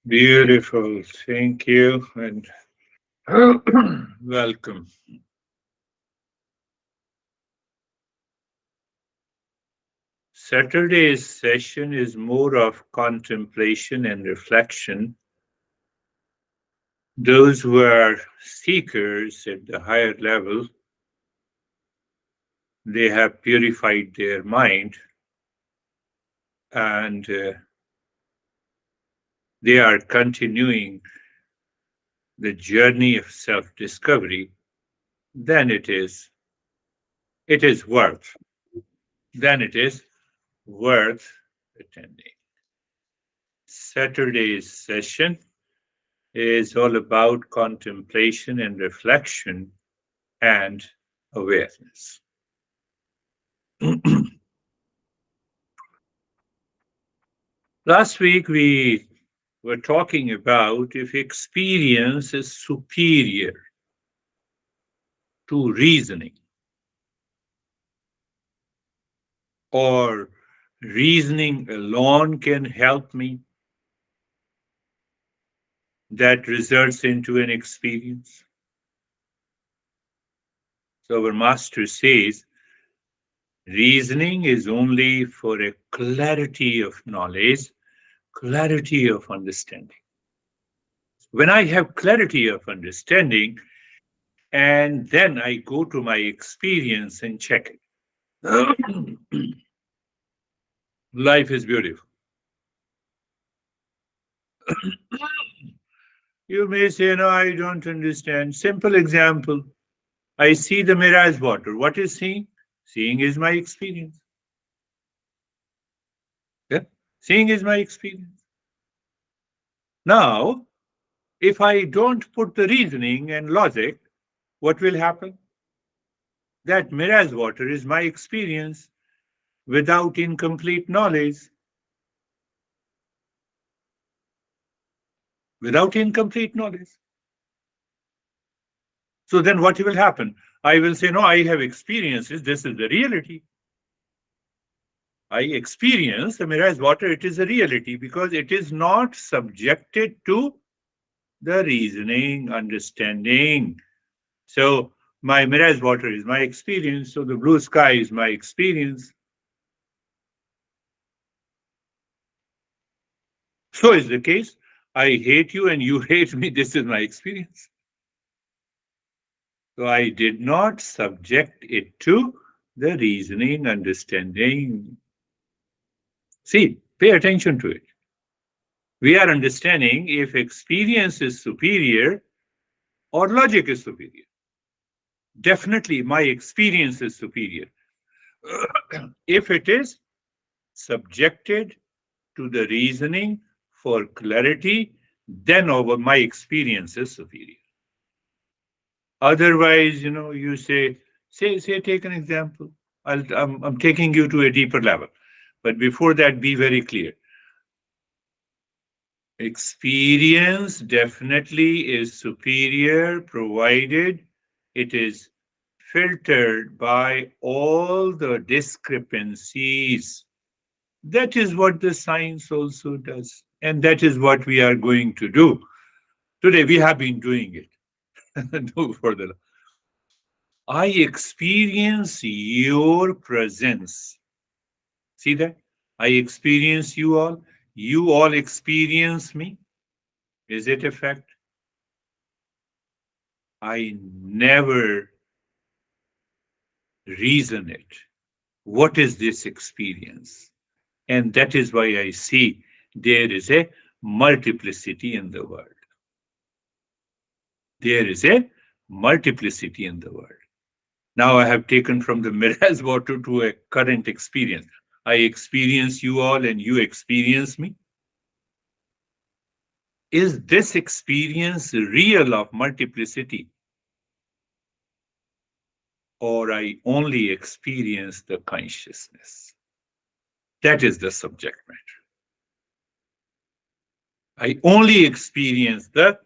Beautiful. Thank you and welcome. Saturday's session is more of contemplation and reflection. Those who are seekers at the higher level, they have purified their mind and they are continuing the journey of self-discovery. Then it is worth, then it is worth attending. Saturday's session is all about contemplation and reflection and awareness. Last week we were talking about if experience is superior to reasoning or reasoning alone can help me, that results into an experience. So our master says reasoning is only for a clarity of knowledge, clarity of understanding. When I have clarity of understanding, and then I go to my experience and check it. Life is beautiful. You may say, no, I don't understand. Simple example. I see the mirage water. What is seeing? Seeing is my experience. Yeah? Seeing is my experience. Now, if I don't put the reasoning and logic, what will happen? That mirage water is my experience without incomplete knowledge. Without incomplete knowledge. So then what will happen? I will say, no, I have experiences. This is the reality. I experience the mirage water. It is a reality because it is not subjected to the reasoning, understanding. So my mirage water is my experience. So the blue sky is my experience. So is the case. I hate you and you hate me. This is my experience. So I did not subject it to the reasoning, understanding. See, pay attention to it. We are understanding if experience is superior or logic is superior. Definitely, my experience is superior. If it is subjected to the reasoning for clarity, then over my experience is superior. Otherwise, you say, take an example. I'm taking you to a deeper level. But before that, be very clear. Experience definitely is superior provided it is filtered by all the discrepancies. That is what the science also does. And that is what we are going to do. Today, we have been doing it. No further. I experience your presence. See that? I experience you all. You all experience me. Is it a fact? I never reason it. What is this experience? And that is why I see there is a multiplicity in the world. There is a multiplicity in the world. Now I have taken from the mirage water to a current experience. I experience you all and you experience me. Is this experience real of multiplicity? Or I only experience the consciousness? That is the subject matter. I only experience the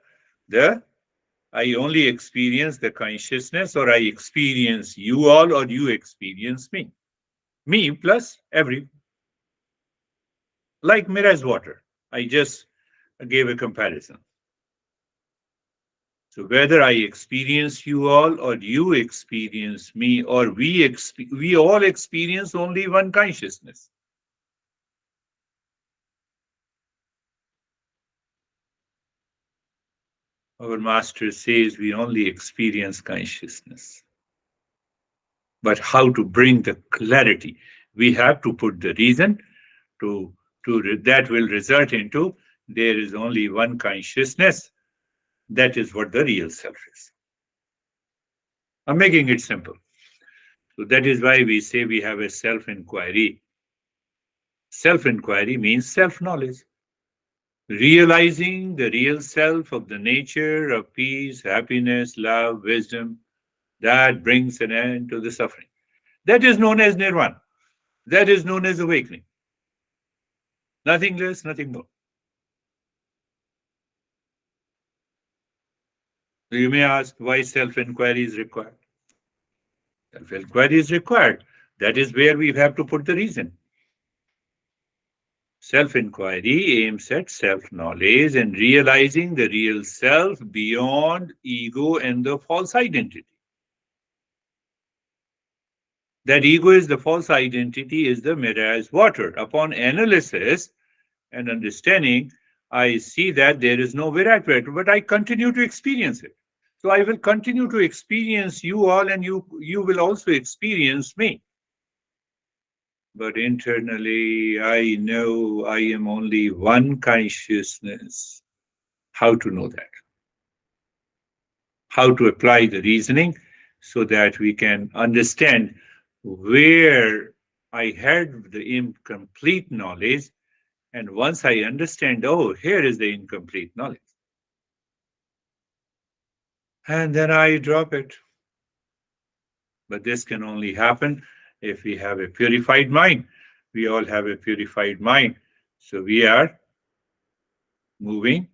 I only experience the consciousness, or I experience you all, or you experience me. Me plus every, like mirage water. I just I gave a comparison. So whether I experience you all or you experience me or we all experience only one consciousness. Our master says we only experience consciousness. But how to bring the clarity? We have to put the reason to, that will result into there is only one consciousness. That is what the real self is. I'm making it simple. So that is why we say we have a self inquiry. Self inquiry means self knowledge, realizing the real self of the nature of peace, happiness, love, wisdom that brings an end to the suffering. That is known as nirvana. That is known as awakening. Nothing less, nothing more. So you may ask why self inquiry is required. Self inquiry is required. That is where we have to put the reason. Self inquiry aims at self knowledge and realizing the real self beyond ego and the false identity. That ego is the false identity, is the mirage water. Upon analysis and understanding, I see that there is no virat water, but I continue to experience it. So I will continue to experience you all, and you will also experience me. But internally, I know I am only one consciousness. How to know that? How to apply the reasoning so that we can understand where I had the incomplete knowledge. And once I understand, oh, here is the incomplete knowledge. And then I drop it. But this can only happen if we have a purified mind. We all have a purified mind. So we are moving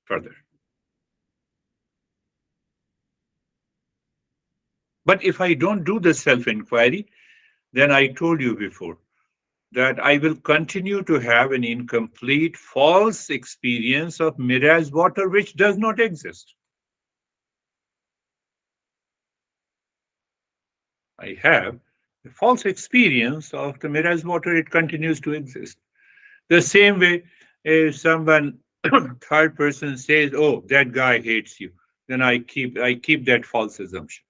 further. But if I don't do the self inquiry, then I told you before that I will continue to have an incomplete, false experience of mirage water which does not exist. I have a false experience of the mirage water, it continues to exist. The same way, if someone, third person says, oh, that guy hates you, then I keep that false assumption.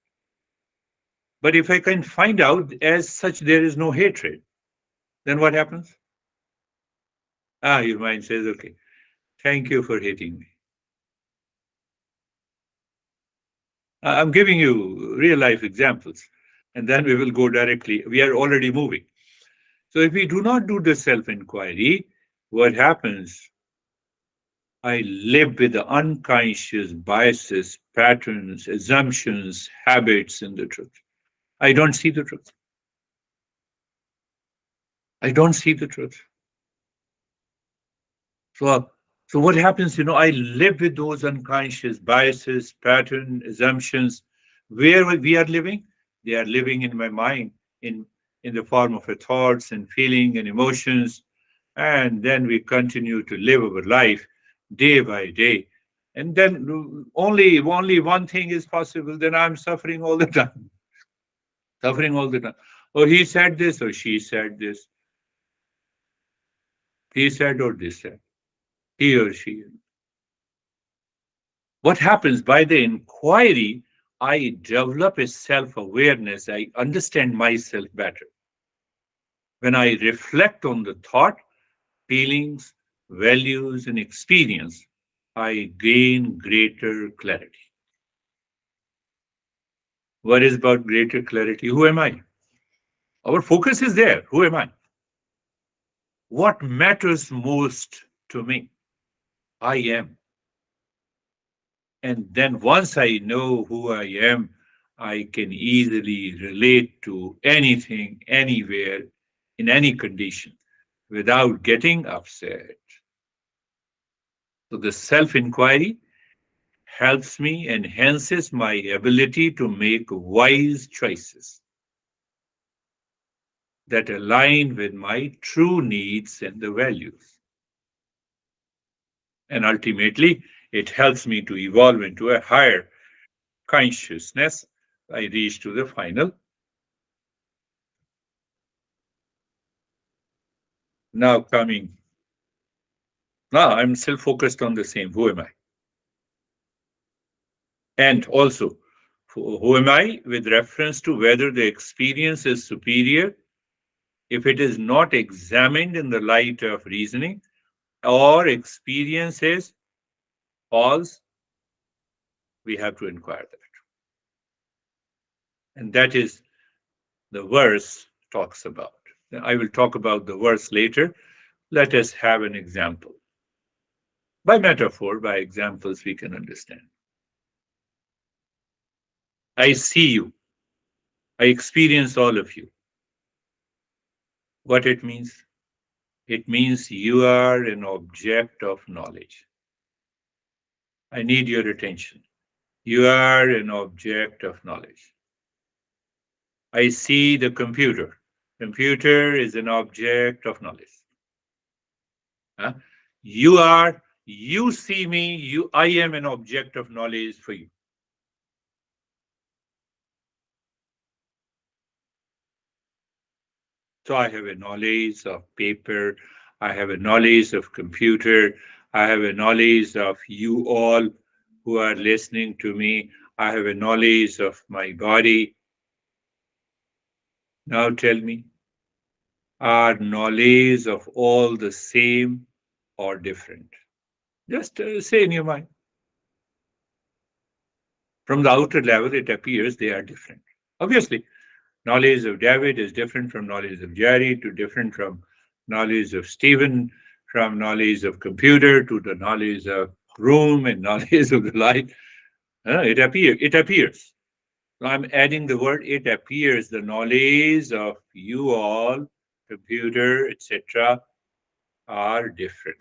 But if I can find out as such there is no hatred, then what happens? Your mind says, okay, thank you for hating me. I'm giving you real life examples, and then we will go directly. We are already moving. So if we do not do the self inquiry, what happens? I live with the unconscious biases, patterns, assumptions, habits in the truth. I don't see the truth. I don't see the truth. So, so what happens? I live with those unconscious biases, pattern, assumptions. Where we are living, they are living in my mind in in the form of a thoughts and feeling and emotions, and then we continue to live our life day by day. And then only one thing is possible. Then I'm suffering all the time, suffering all the time. Oh, he said this, or she said this. He said or this said. He or she. What happens by the inquiry? I develop a self awareness. I understand myself better. When I reflect on the thought, feelings, values, and experience, I gain greater clarity. What is about greater clarity? Who am I? Our focus is there. Who am I? What matters most to me? I am. And then once I know who I am, I can easily relate to anything, anywhere, in any condition without getting upset. So the self inquiry helps me, enhances my ability to make wise choices. that align with my true needs and the values. And ultimately, it helps me to evolve into a higher consciousness. I reach to the final. Now, coming, now I'm still focused on the same. Who am I? And also, who am I with reference to whether the experience is superior if it is not examined in the light of reasoning, or experience is false, we have to inquire that. And that is the verse talks about. I will talk about the verse later. Let us have an example. By metaphor, by examples, we can understand. I see you. I experience all of you. What it means? It means you are an object of knowledge. I need your attention. You are an object of knowledge. I see the computer. Computer is an object of knowledge. Huh? You see me, I am an object of knowledge for you. So I have a knowledge of paper, I have a knowledge of computer, I have a knowledge of you all who are listening to me, I have a knowledge of my body. Now tell me, are knowledge of all the same or different? Just say in your mind. From the outer level, it appears they are different. Obviously, knowledge of David is different from knowledge of Jerry, to different from knowledge of Stephen, from knowledge of computer to the knowledge of room and knowledge of the light. It appears. So I'm adding the word it appears, the knowledge of you all, computer, etc., are different.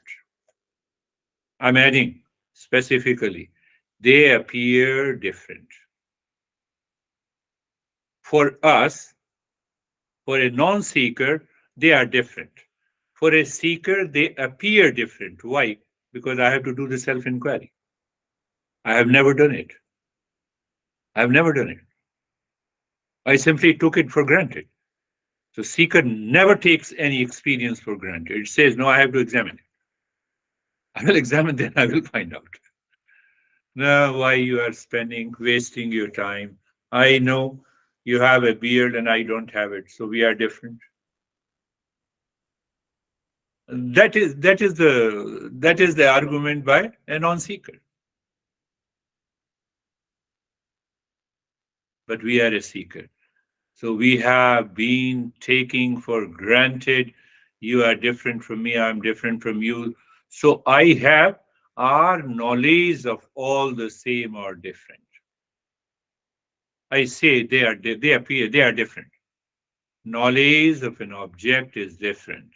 I'm adding specifically, they appear different. For us, for a non seeker, they are different. For a seeker, they appear different. Why? Because I have to do the self inquiry. I have never done it. I have never done it. I simply took it for granted. So, seeker never takes any experience for granted. It says, no, I have to examine it. I will examine, then I will find out. Now, why you are wasting your time. I know you have a beard and I don't have it, so we are different. That is the argument by a non-seeker. But we are a seeker. So we have been taking for granted you are different from me, I'm different from you. So I have our knowledge of all the same or different. I say they are different. Knowledge of an object is different.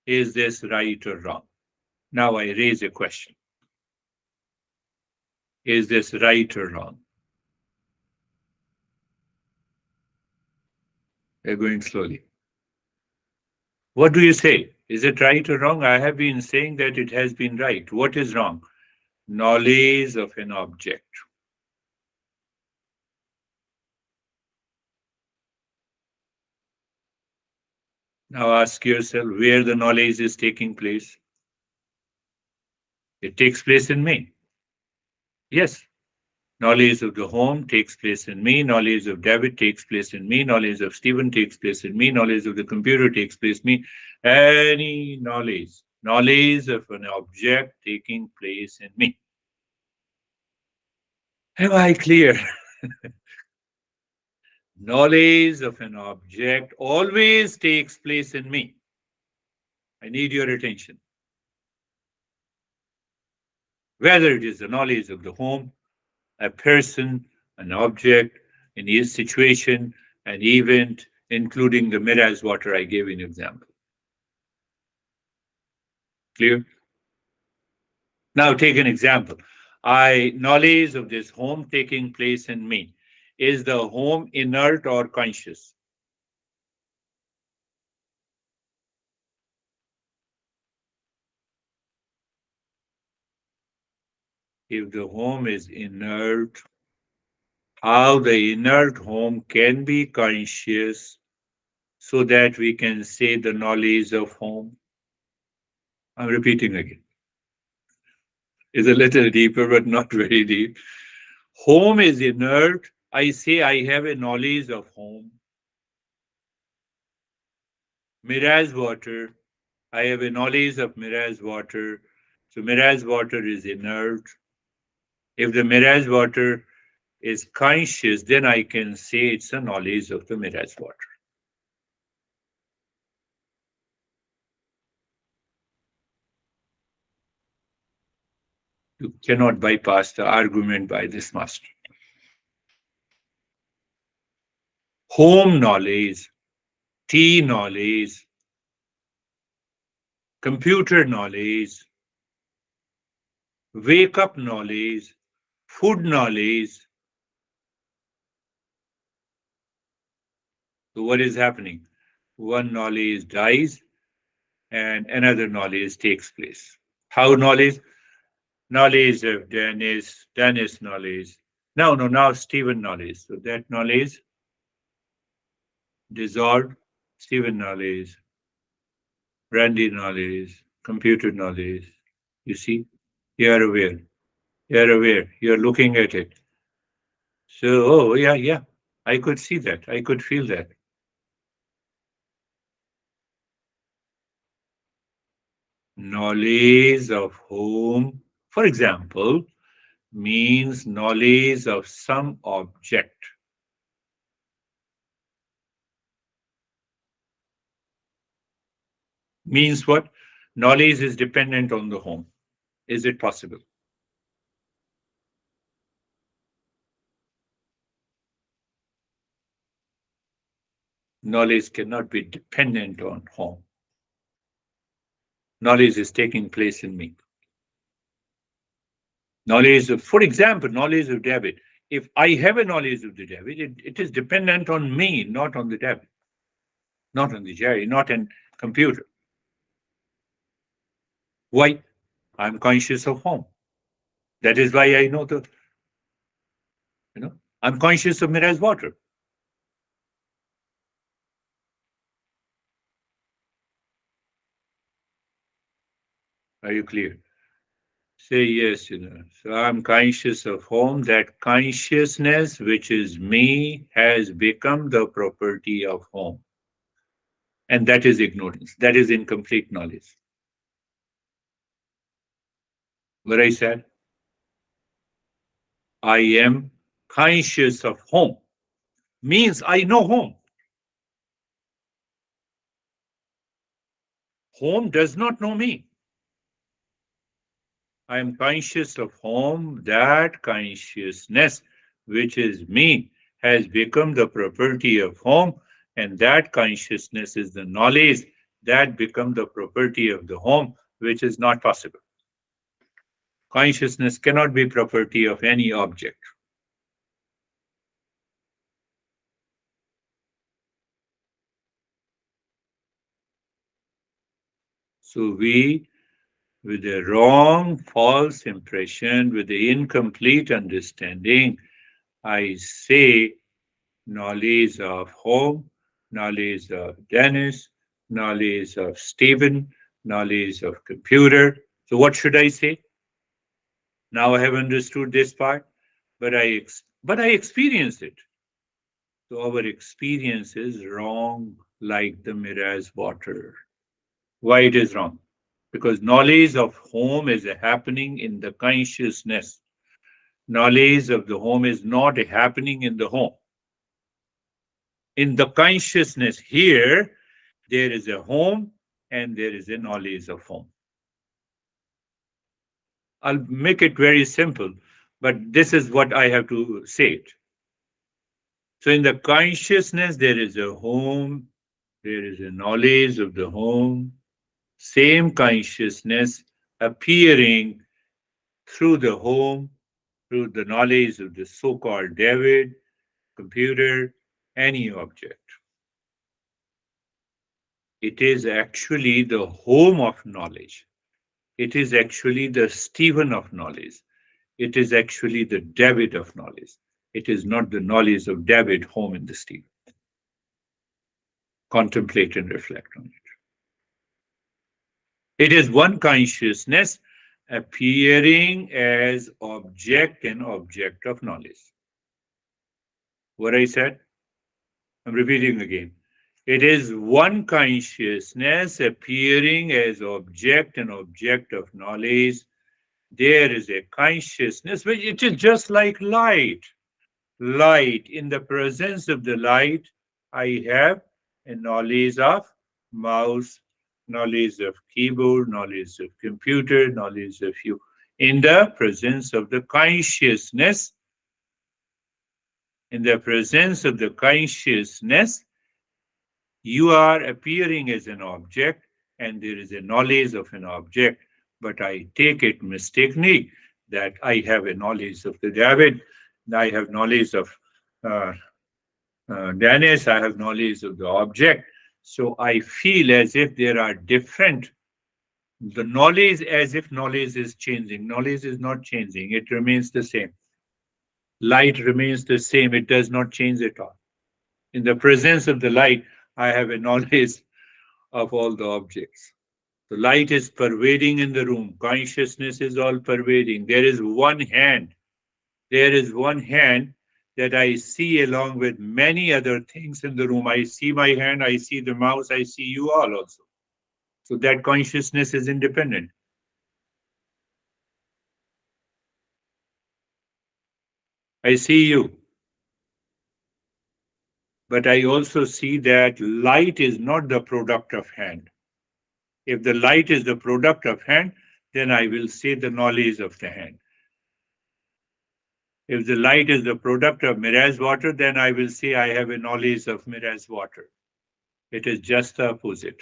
Is this right or wrong? Now I raise a question. Is this right or wrong? We're going slowly. What do you say? Is it right or wrong? I have been saying that it has been right. What is wrong? Knowledge of an object. Now ask yourself where the knowledge is taking place. It takes place in me. Yes. Knowledge of the home takes place in me. Knowledge of David takes place in me. Knowledge of Stephen takes place in me. Knowledge of the computer takes place in me. Any knowledge of an object taking place in me. Am I clear? Knowledge of an object always takes place in me. I need your attention. Whether it is the knowledge of the home, a person, an object, any situation, an event, including the mirror's water I gave an example. Clear? Now take an example. I knowledge of this home taking place in me. Is the home inert or conscious? If the home is inert, how the inert home can be conscious so that we can say the knowledge of home. I'm repeating again. It's a little deeper, but not very deep. Home is inert. I say I have a knowledge of home. Mirage water. I have a knowledge of mirage water. So mirage water is inert. If the mirage water is conscious, then I can say it's a knowledge of the mirage water. You cannot bypass the argument by this master. Home knowledge, tea knowledge, computer knowledge, wake up knowledge, food knowledge. So, what is happening? One knowledge dies and another knowledge takes place. How knowledge? Knowledge of Dennis knowledge. No, no, now Stephen knowledge. So, that knowledge dissolved, Stephen knowledge, Randy knowledge, computer knowledge. You see, you are aware. You are aware. You are looking at it. So, oh, yeah, yeah. I could see that. I could feel that. Knowledge of whom, for example, means knowledge of some object. Means what? Knowledge is dependent on the home. Is it possible? Knowledge cannot be dependent on home. Knowledge is taking place in me. Knowledge of, for example, knowledge of David. If I have a knowledge of the David, it is dependent on me, not on the David, not on the Jerry, not on computer. Why? I'm conscious of home. That is why I know I'm conscious of mirage water. Are you clear? Say yes, So I'm conscious of home. That consciousness, which is me, has become the property of home. And that is ignorance. That is incomplete knowledge. What I said, I am conscious of home means I know home. Home does not know me. I am conscious of home. That consciousness, which is me, has become the property of home, and that consciousness is the knowledge that become the property of the home, which is not possible. Consciousness cannot be property of any object. So we, with a wrong, false impression, with the incomplete understanding, I say knowledge of home, knowledge of Dennis, knowledge of Stephen, knowledge of computer. So what should I say? Now I have understood this part, but I experienced it. So our experience is wrong, like the mirage water. Why it is wrong? Because knowledge of home is happening in the consciousness. Knowledge of the home is not happening in the home. In the consciousness here, there is a home and there is a knowledge of home. I'll make it very simple, but this is what I have to say it. So in the consciousness, there is a home, there is a knowledge of the home, same consciousness appearing through the home, through the knowledge of the so called David, computer, any object. It is actually the home of knowledge. It is actually the Stephen of knowledge. It is actually the David of knowledge. It is not the knowledge of David home in the steep. Contemplate and reflect on it. It is one consciousness appearing as object and object of knowledge. What I said, I'm repeating again. It is one consciousness appearing as object and object of knowledge. There is a consciousness which it is just like light. Light. In the presence of the light, I have a knowledge of mouse, knowledge of keyboard, knowledge of computer, knowledge of you. In the presence of the consciousness, in the presence of the consciousness, you are appearing as an object and there is a knowledge of an object, but I take it mistakenly that I have a knowledge of the David, I have knowledge of uh, Dennis, I have knowledge of the object. So I feel as if there are different, the knowledge as if knowledge is changing. Knowledge is not changing, it remains the same. Light remains the same, it does not change at all. In the presence of the light, I have a knowledge of all the objects. The light is pervading in the room. Consciousness is all pervading. There is one hand. There is one hand that I see along with many other things in the room. I see my hand, I see the mouse, I see you all also. So that consciousness is independent. I see you. But I also see that light is not the product of hand. If the light is the product of hand, then I will say the knowledge of the hand. If the light is the product of mirage water, then I will say I have a knowledge of mirage water. It is just the opposite.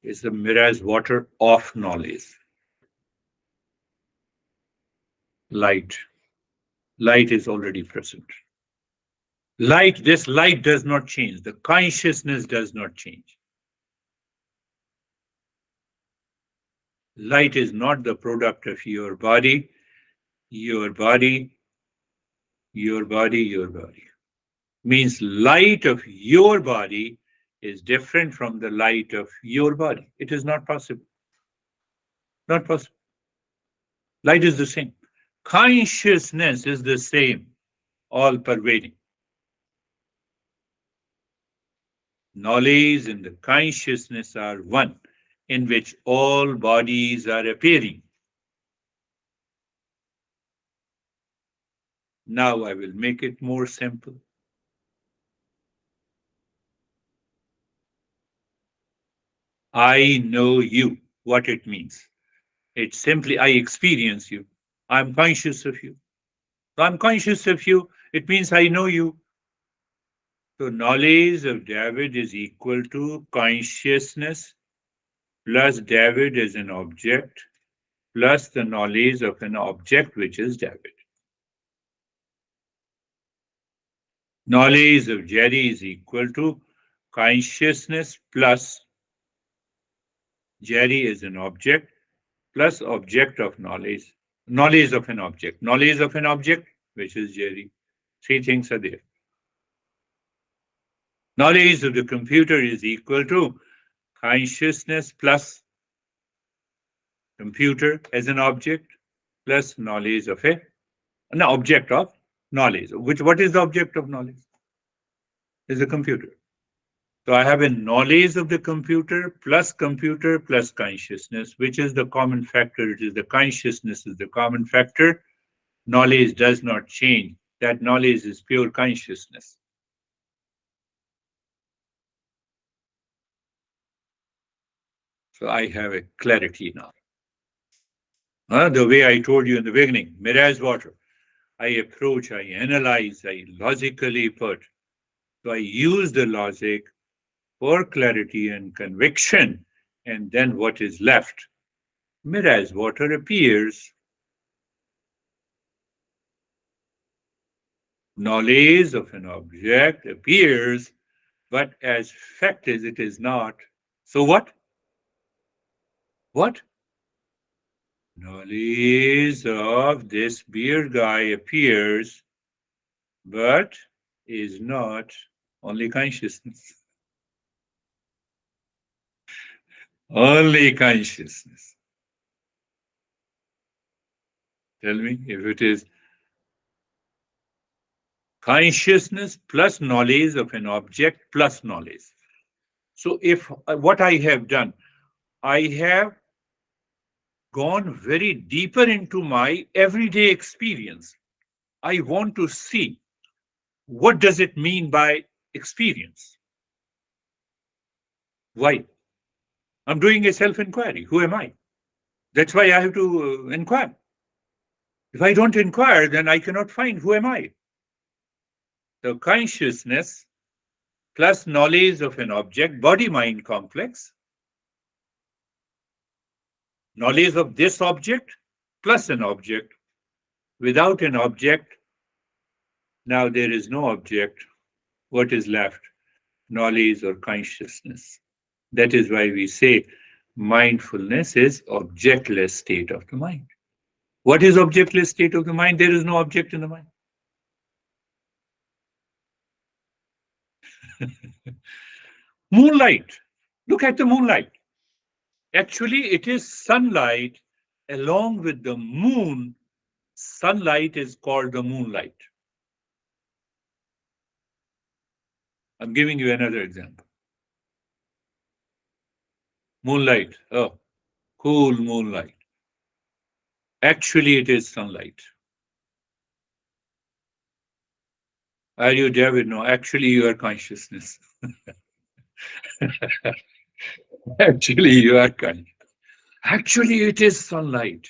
It's the mirage water of knowledge. Light. Light is already present. Light, this light does not change. The consciousness does not change. Light is not the product of your body, your body, your body, your body. Means light of your body is different from the light of your body. It is not possible. Not possible. Light is the same. Consciousness is the same, all pervading. Knowledge and the consciousness are one, in which all bodies are appearing. Now I will make it more simple. I know you, what it means. It's simply I experience you. I'm conscious of you. So I'm conscious of you. It means I know you. So knowledge of David is equal to consciousness plus David is an object plus the knowledge of an object which is David. Knowledge of Jerry is equal to consciousness plus Jerry is an object plus object of knowledge. Knowledge of an object. Knowledge of an object, which is Jerry. Three things are there. Knowledge of the computer is equal to consciousness plus computer as an object plus knowledge of an object of knowledge. What is the object of knowledge? Is a computer. So I have a knowledge of the computer plus consciousness, which is the common factor. It is the consciousness is the common factor. Knowledge does not change. That knowledge is pure consciousness. So I have a clarity now. The way I told you in the beginning, mirage water. I approach, I analyze, I logically put. So I use the logic for clarity and conviction. And then what is left? Mirage water appears. Knowledge of an object appears, but as fact is, it is not. So what? What? Knowledge of this beard guy appears, but is not only consciousness. Only consciousness. Tell me if it is consciousness plus knowledge of an object plus knowledge. So, if what I have done, I have gone very deeper into my everyday experience. I want to see what does it mean by experience? Why? I'm doing a self-inquiry. Who am I? That's why I have to inquire. If I don't inquire, then I cannot find who am I. So consciousness plus knowledge of an object, body-mind complex, knowledge of this object plus an object. Without an object, now there is no object. What is left? Knowledge or consciousness. That is why we say mindfulness is objectless state of the mind. What is objectless state of the mind? There is no object in the mind. Moonlight. Look at the moonlight. Actually, it is sunlight along with the moon. Sunlight is called the moonlight. I'm giving you another example. Moonlight. Oh, cool moonlight. Actually, it is sunlight. Are you David? No, actually, you are consciousness. Actually, you are conscious. Actually, it is sunlight.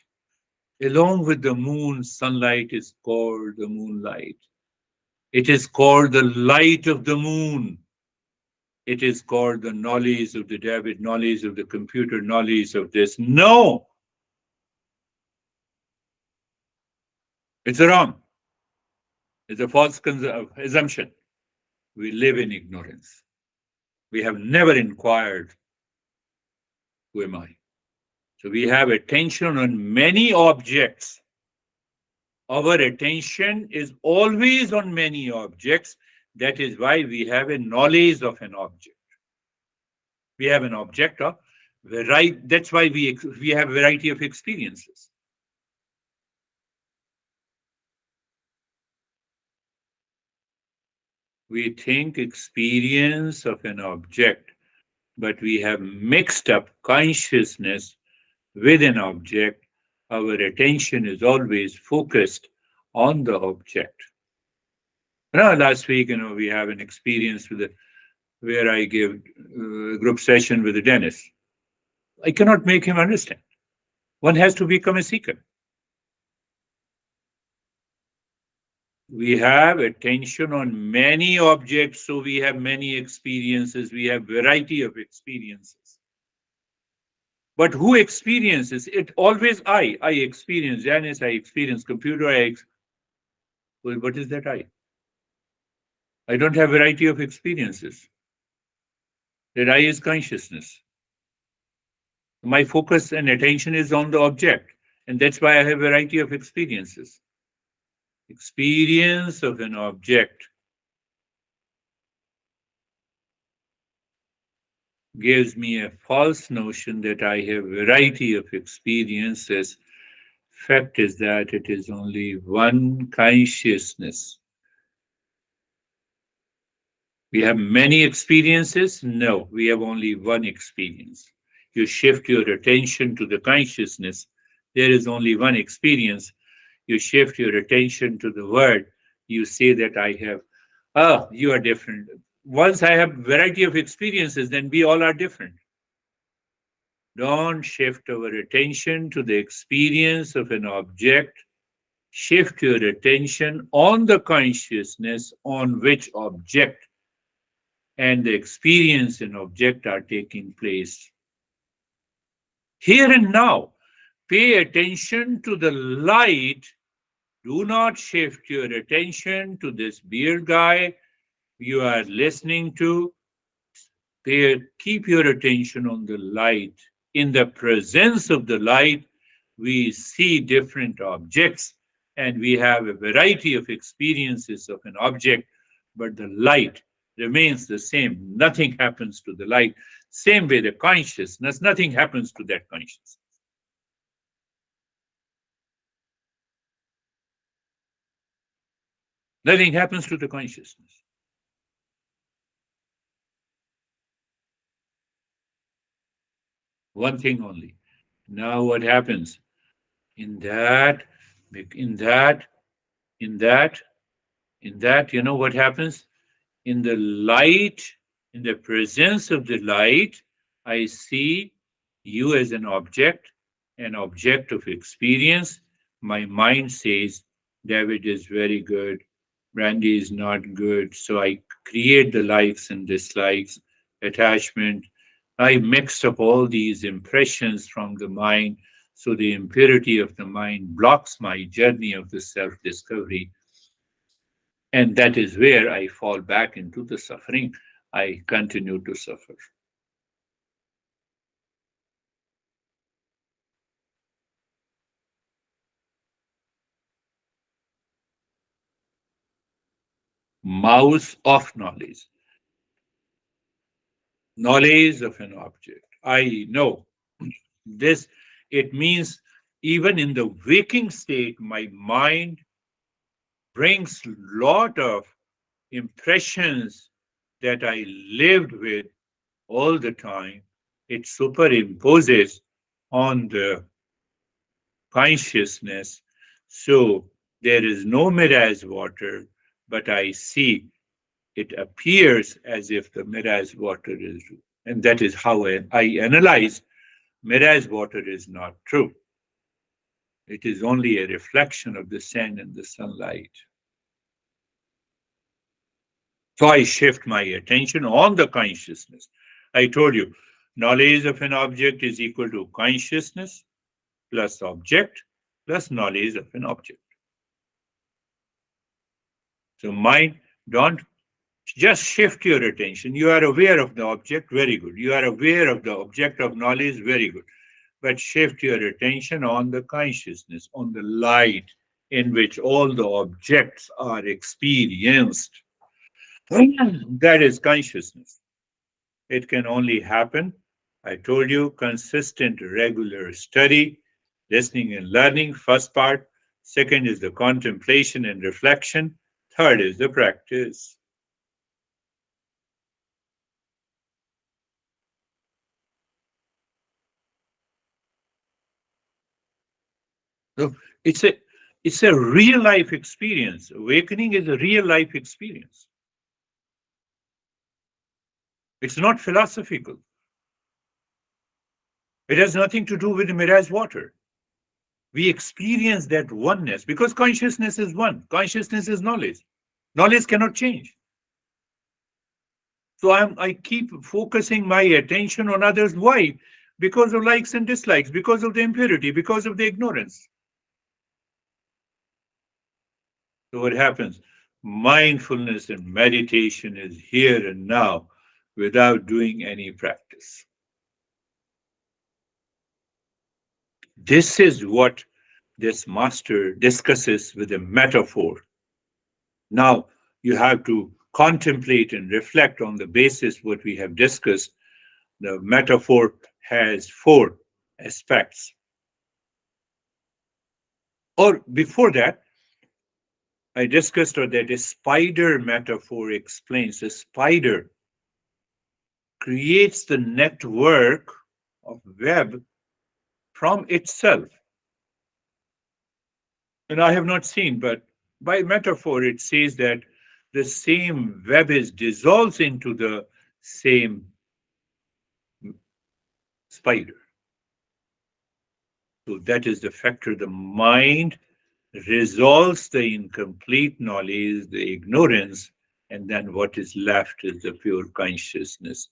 Along with the moon, sunlight is called the moonlight. It is called the light of the moon. It is called the knowledge of the David, knowledge of the computer, knowledge of this. No, it's wrong. It's a false assumption. We live in ignorance. We have never inquired, who am I? So we have attention on many objects. Our attention is always on many objects. That is why we have a knowledge of an object. We have an object of variety. That's why we have variety of experiences. We think experience of an object, but we have mixed up consciousness with an object. Our attention is always focused on the object. Last week, we have an experience where I gave a group session with a dentist. I cannot make him understand. One has to become a seeker. We have attention on many objects, so we have many experiences. We have variety of experiences. But who experiences it? Always I. I experience Janice. I experience computer. Well, what is that I? I don't have variety of experiences. That I is consciousness. My focus and attention is on the object, and that's why I have variety of experiences. Experience of an object gives me a false notion that I have variety of experiences. Fact is that it is only one consciousness. We have many experiences? No, we have only one experience. You shift your attention to the consciousness, there is only one experience. You shift your attention to the word, you say that I have, you are different. Once I have variety of experiences, then we all are different. Don't shift our attention to the experience of an object. Shift your attention on the consciousness on which object and the experience and object are taking place. Here and now, pay attention to the light. Do not shift your attention to this beard guy you are listening to. Keep your attention on the light. In the presence of the light, we see different objects and we have a variety of experiences of an object, but the light remains the same. Nothing happens to the light. Same way, the consciousness, nothing happens to that consciousness. Nothing happens to the consciousness. One thing only. Now, what happens? In that, in that, in that, in that, you know what happens? In the light, in the presence of the light, I see you as an object of experience. My mind says, David is very good, Brandy is not good. So I create the likes and dislikes, attachment. I mix up all these impressions from the mind. So the impurity of the mind blocks my journey of the self discovery, and that is where I fall back into the suffering. I continue to suffer. Mouse of knowledge, knowledge of an object. I know this. It means even in the waking state, my mind brings lot of impressions that I lived with all the time. It superimposes on the consciousness. So there is no mirage water, but I see it appears as if the mirage water is true. And that is how I analyze mirage water is not true. It is only a reflection of the sun and the sunlight. So I shift my attention on the consciousness. I told you, knowledge of an object is equal to consciousness plus object plus knowledge of an object. So mind, don't just shift your attention. You are aware of the object, very good. You are aware of the object of knowledge, very good. But shift your attention on the consciousness, on the light in which all the objects are experienced. That is consciousness. It can only happen, I told you, consistent, regular study, listening and learning, first part. Second is the contemplation and reflection. Third is the practice. So it's a real life experience. Awakening is a real life experience. It's not philosophical. It has nothing to do with the mirage water. We experience that oneness because consciousness is one. Consciousness is knowledge. Knowledge cannot change. So I keep focusing my attention on others. Why? Because of likes and dislikes, because of the impurity, because of the ignorance. So what happens? Mindfulness and meditation is here and now without doing any practice. This is what this master discusses with a metaphor. Now you have to contemplate and reflect on the basis what we have discussed. The metaphor has four aspects. Or before that, I discussed that a spider metaphor explains a spider creates the network of web from itself. And I have not seen, but by metaphor, it says that the same web is dissolves into the same spider. So that is the factor. The mind resolves the incomplete knowledge, the ignorance, and then what is left is the pure consciousness.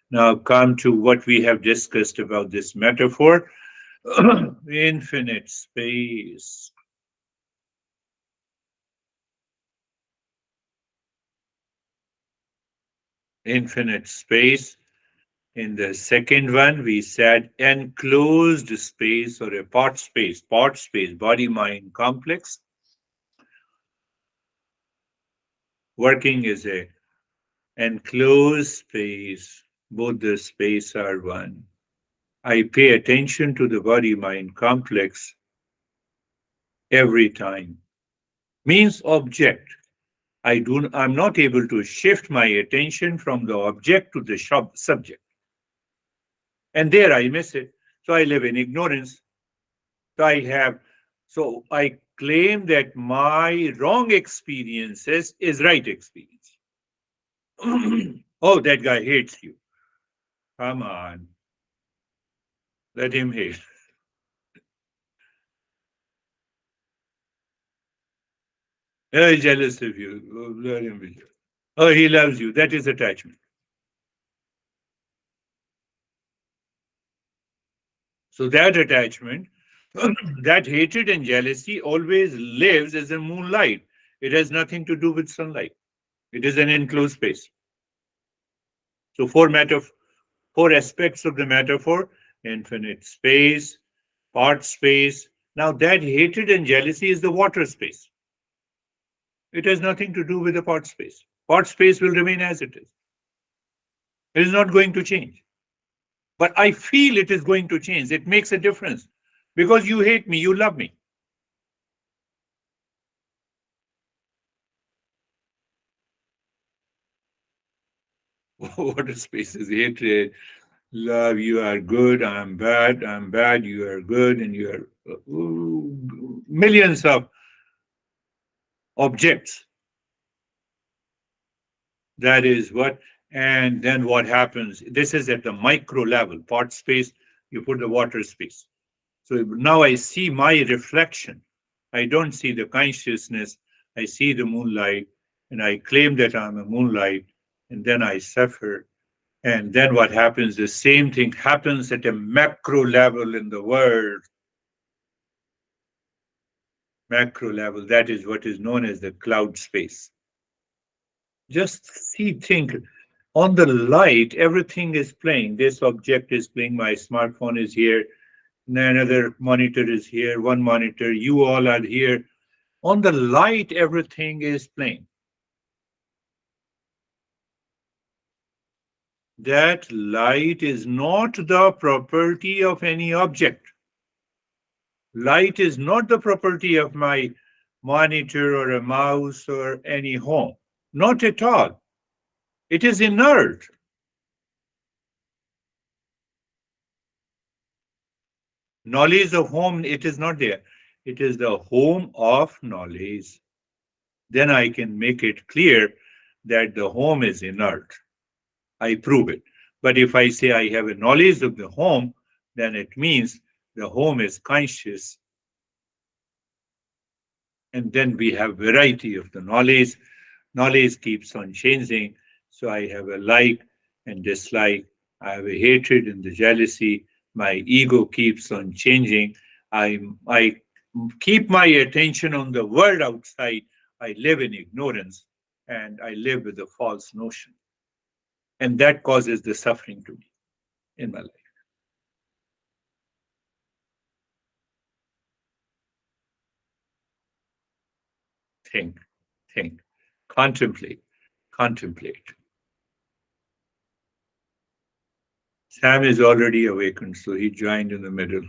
Now, come to what we have discussed about this metaphor. Infinite space. Infinite space In the second one, we said enclosed space or a pot space, body mind complex, working as a enclosed space. Both the space are one. I pay attention to the body mind complex every time. Means object. I'm not able to shift my attention from the object to the subject. And there I miss it. So I live in ignorance. So I claim that my wrong experiences is right experience. Oh, that guy hates you. Come on, let him hate. He's jealous of you. Oh, let him be. Oh, he loves you. That is attachment. So that attachment, that hatred and jealousy always lives as a moonlight. It has nothing to do with sunlight. It is an enclosed space. So four aspects of the metaphor: infinite space, part space. Now that hatred and jealousy is the water space. It has nothing to do with the part space. Part space will remain as it is. It is not going to change. But I feel it is going to change. It makes a difference. Because you hate me, you love me. Water space is hatred. Love, you are good, I'm bad, you are good, and you are millions of objects. That is what, and then what happens? This is at the micro level, part space, you put the water space. So now I see my reflection. I don't see the consciousness, I see the moonlight, and I claim that I'm a moonlight, and then I suffer. And then what happens? The same thing happens at a macro level in the world. Macro level, that is what is known as the cloud space. Just see, think on the light, everything is playing. This object is playing, my smartphone is here, another monitor is here, one monitor, you all are here. On the light, everything is playing. That light is not the property of any object. Light is not the property of my monitor or a mouse or any home. Not at all. It is inert. Knowledge of home, it is not there. It is the home of knowledge. Then I can make it clear that the home is inert. I prove it. But if I say I have a knowledge of the home, then it means the home is conscious. And then we have variety of the knowledge. Knowledge keeps on changing. So I have a like and dislike. I have a hatred and the jealousy. My ego keeps on changing. I keep my attention on the world outside. I live in ignorance and I live with a false notion. And that causes the suffering to me in my life. Think, think, contemplate, contemplate. Sam is already awakened, so he joined in the middle.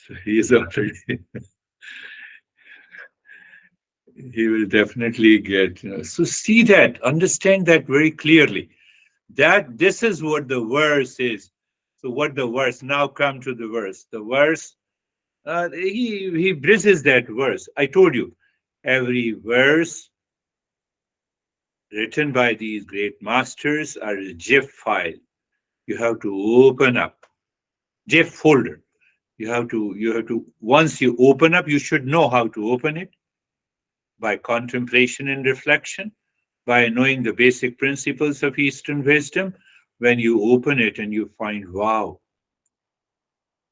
So he is already, he will definitely get, so see that, understand that very clearly. That this is what the verse is. So what the verse, now come to the verse. The verse, he bridges that verse. I told you, every verse written by these great masters are a GIF file. You have to open up. GIF folder. You have to once you open up, you should know how to open it by contemplation and reflection, by knowing the basic principles of Eastern wisdom. When you open it and you find, wow,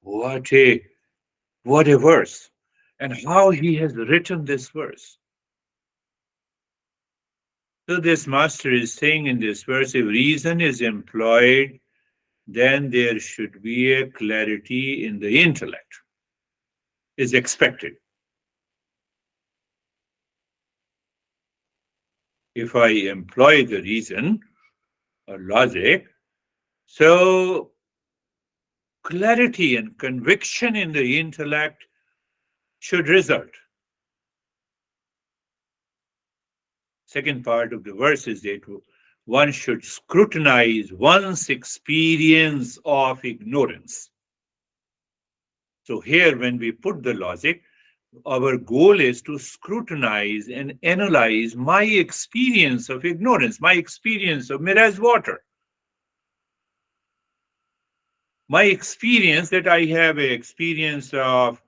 what a what a verse, and how he has written this verse. So this master is saying in this verse, if reason is employed, then there should be a clarity in the intellect, is expected. If I employ the reason or logic, so clarity and conviction in the intellect should result. Second part of the verse is that one should scrutinize one's experience of ignorance. So here, when we put the logic, our goal is to scrutinize and analyze my experience of ignorance, my experience of mirage water, my experience that I have an experience of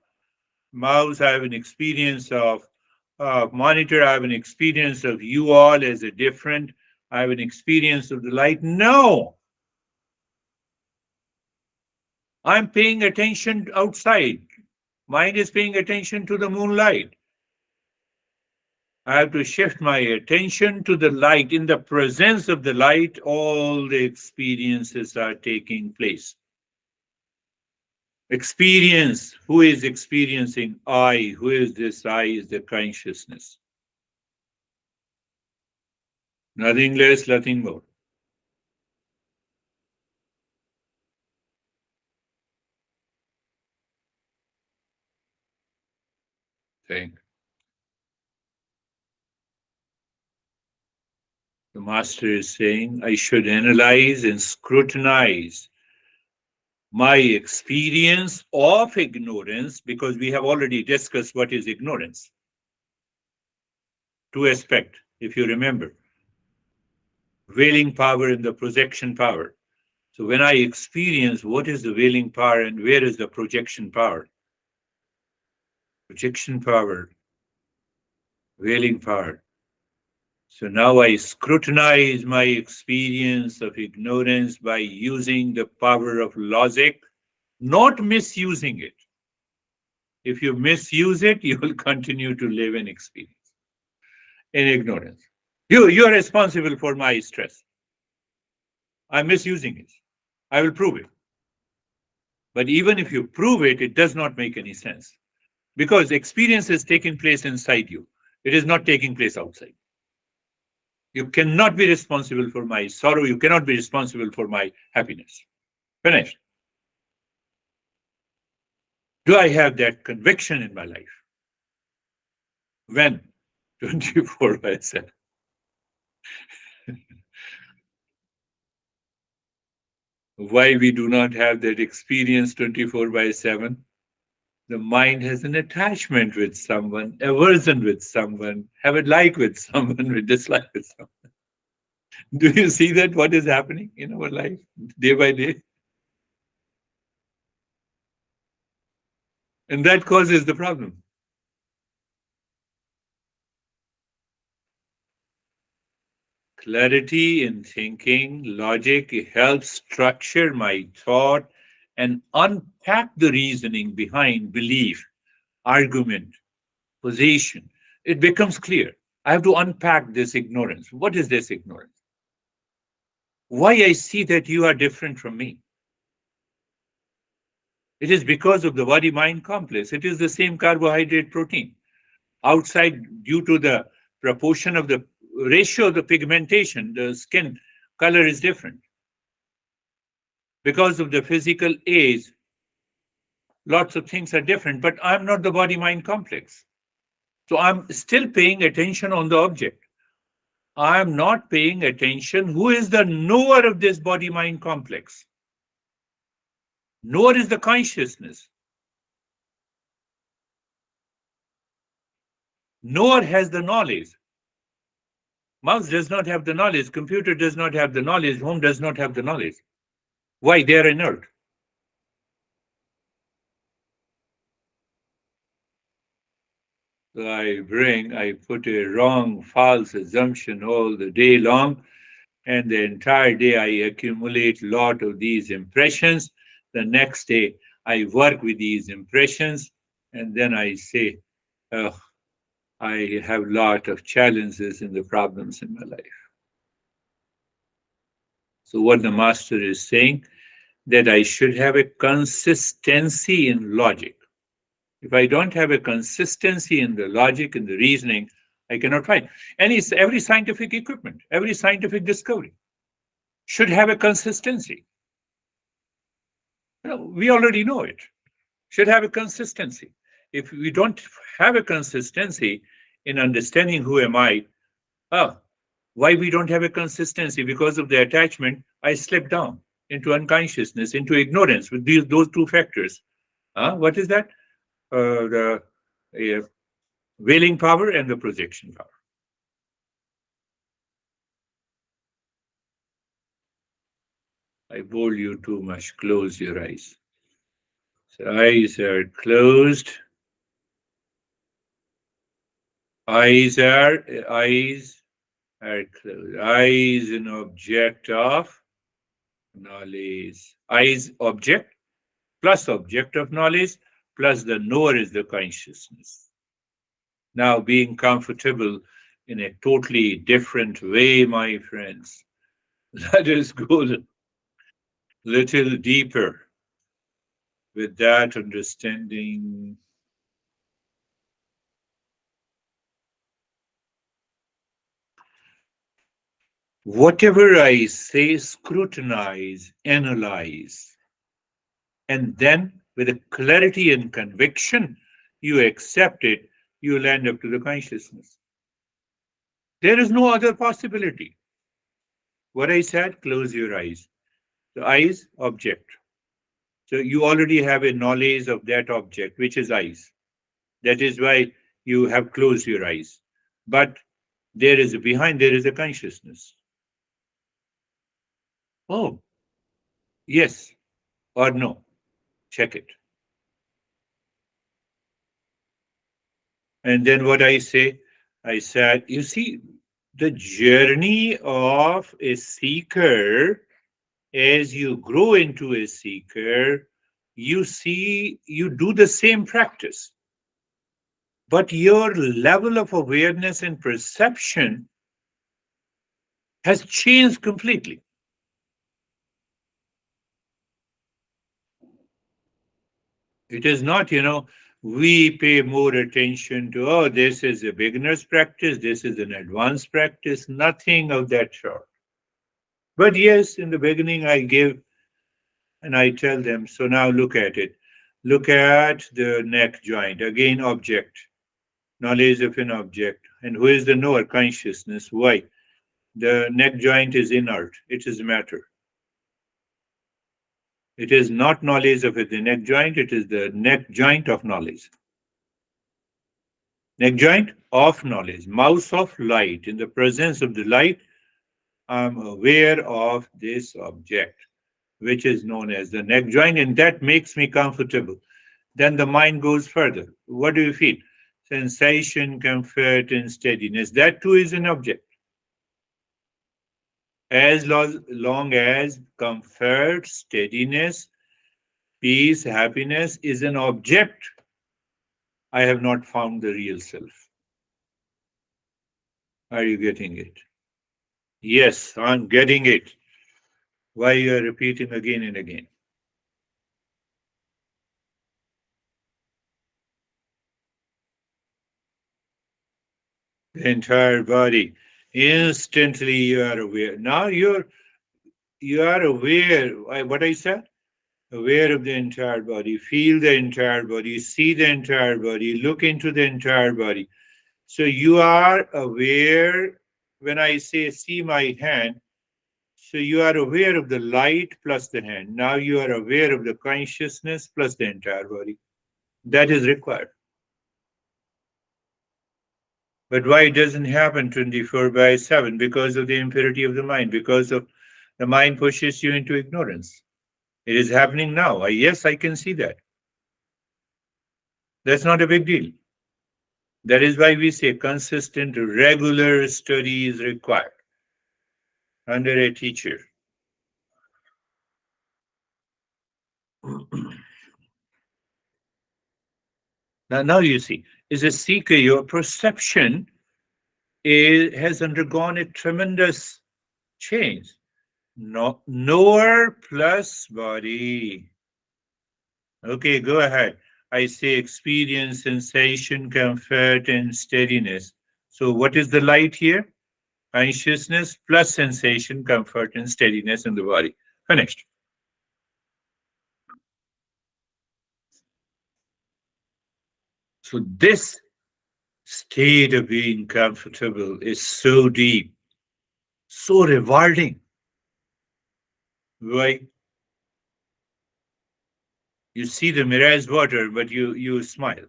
mouse, I have an experience of monitor, I have an experience of you all as a different, I have an experience of the light. No, I'm paying attention outside. Mind is paying attention to the moonlight. I have to shift my attention to the light. In the presence of the light, all the experiences are taking place. Experience. Who is experiencing? I. Who is this I? Is the consciousness. Nothing less, nothing more. Thing. The master is saying, I should analyze and scrutinize my experience of ignorance, because we have already discussed what is ignorance. Two aspects, if you remember: veiling power and the projection power. So when I experience what is the veiling power and where is the projection power? Projection power, veiling power. So now I scrutinize my experience of ignorance by using the power of logic, not misusing it. If you misuse it, you will continue to live in experience, in ignorance. You are responsible for my stress. I'm misusing it. I will prove it. But even if you prove it, it does not make any sense, because experience is taking place inside you. It is not taking place outside. You cannot be responsible for my sorrow. You cannot be responsible for my happiness. Finished. Do I have that conviction in my life? When? 24 by 7. Why we do not have that experience 24 by 7? The mind has an attachment with someone, aversion with someone, have a like with someone, with dislike with someone. Do you see that what is happening in our life day by day? And that causes the problem. Clarity in thinking, logic helps structure my thought and unpack the reasoning behind belief, argument, position. It becomes clear. I have to unpack this ignorance. What is this ignorance? Why I see that you are different from me? It is because of the body mind complex. It is the same carbohydrate protein. Outside, due to the proportion of the ratio of the pigmentation, the skin color is different. Because of the physical age, lots of things are different, but I'm not the body mind complex. So I'm still paying attention on the object. I'm not paying attention who is the knower of this body mind complex. Knower is the consciousness. Knower has the knowledge. Mouse does not have the knowledge. Computer does not have the knowledge. Home does not have the knowledge. Why? They are inert. So I put a wrong, false assumption all the day long, and the entire day I accumulate a lot of these impressions. The next day I work with these impressions, and then I say, oh, I I have a lot of challenges and the problems in my life. So what the master is saying, that I should have a consistency in logic. If I don't have a consistency in the logic and the reasoning, I cannot find. Every scientific equipment, every scientific discovery should have a consistency. We already know it. Should have a consistency. If we don't have a consistency in understanding who am I, oh, why we don't have a consistency? Because of the attachment, I slip down into unconsciousness, into ignorance with those two factors. What is that? The veiling power and the projection power. I bore you too much. Close your eyes. So eyes are closed. Eyes are closed. Eyes an object of knowledge. Eyes object plus object of knowledge plus the knower is the consciousness. Now being comfortable in a totally different way, my friends. Let us go a little deeper with that understanding. Whatever I say, scrutinize, analyze, and then with a clarity and conviction, you accept it, you land up to the consciousness. There is no other possibility. What I said, close your eyes. The eyes, object. So you already have a knowledge of that object, which is eyes. That is why you have closed your eyes. But there is a consciousness. Oh, yes or no. Check it. And then what I say, I said, you see, the journey of a seeker, as you grow into a seeker, you see, you do the same practice, but your level of awareness and perception has changed completely. It is not, we pay more attention to, oh, this is a beginner's practice, this is an advanced practice, nothing of that sort. But yes, in the beginning, I give and I tell them, so now look at it. Look at the neck joint, again, object, knowledge of an object. And who is the knower? Consciousness. Why? The neck joint is inert, it is matter. It is not knowledge of the neck joint, it is the neck joint of knowledge. Neck joint of knowledge, mouse of light. In the presence of the light, I'm aware of this object, which is known as the neck joint, and that makes me comfortable. Then the mind goes further. What do you feel? Sensation, comfort, and steadiness. That too is an object. As long as comfort, steadiness, peace, happiness is an object, I have not found the real self. Are you getting it? Yes, I'm getting it. Why you are repeating again and again? The entire body. Instantly you are aware. Now you are aware. What I said? Aware of the entire body. Feel the entire body. See the entire body. Look into the entire body. So you are aware. When I say see my hand, so you are aware of the light plus the hand. Now you are aware of the consciousness plus the entire body. That is required. But why it doesn't happen 24/7? Because of the impurity of the mind, because of the mind pushes you into ignorance. It is happening now. Yes, I can see that. That's not a big deal. That is why we say consistent, regular study is required under a teacher. Now you see, is a seeker. Your perception has undergone a tremendous change. No, knower plus body. Okay, go ahead. I say experience, sensation, comfort, and steadiness. So, what is the light here? Consciousness plus sensation, comfort, and steadiness in the body. Finished. So, this state of being comfortable is so deep, so rewarding. Why? You see the mirage water, but you smile.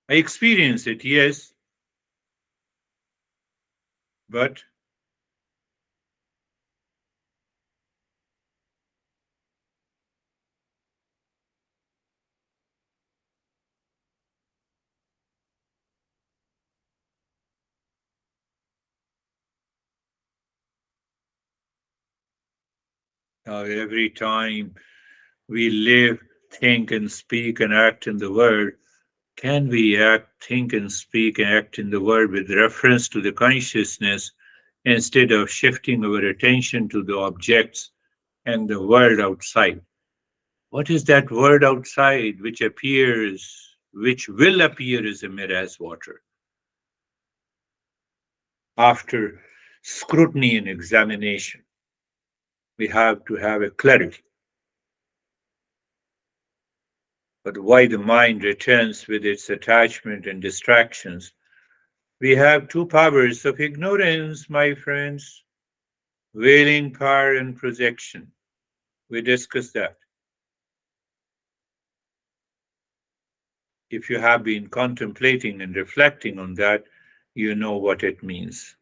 I experience it, yes, but every time we live, think, and speak and act in the world, can we act, think, and speak and act in the world with reference to the consciousness instead of shifting our attention to the objects and the world outside? What is that world outside which appears, which will appear as a mirage water? After scrutiny and examination, we have to have a clarity. But why the mind returns with its attachment and distractions? We have two powers of ignorance, my friends, wailing power and projection. We discussed that. If you have been contemplating and reflecting on that, you know what it means.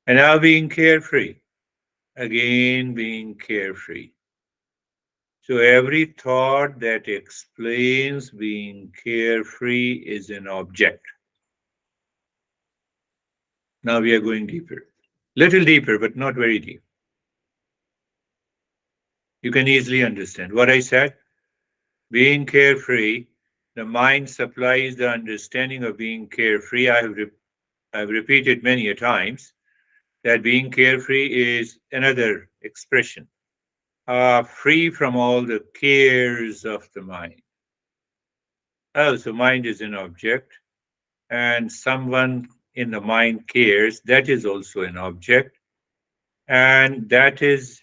And now being carefree, again being carefree. So every thought that explains being carefree is an object. Now we are going deeper. Little deeper, but not very deep. You can easily understand what I said. Being carefree, the mind supplies the understanding of being carefree. I've repeated many a times that being carefree is another expression, free from all the cares of the mind. Oh, so mind is an object, and someone in the mind cares. That is also an object, and that is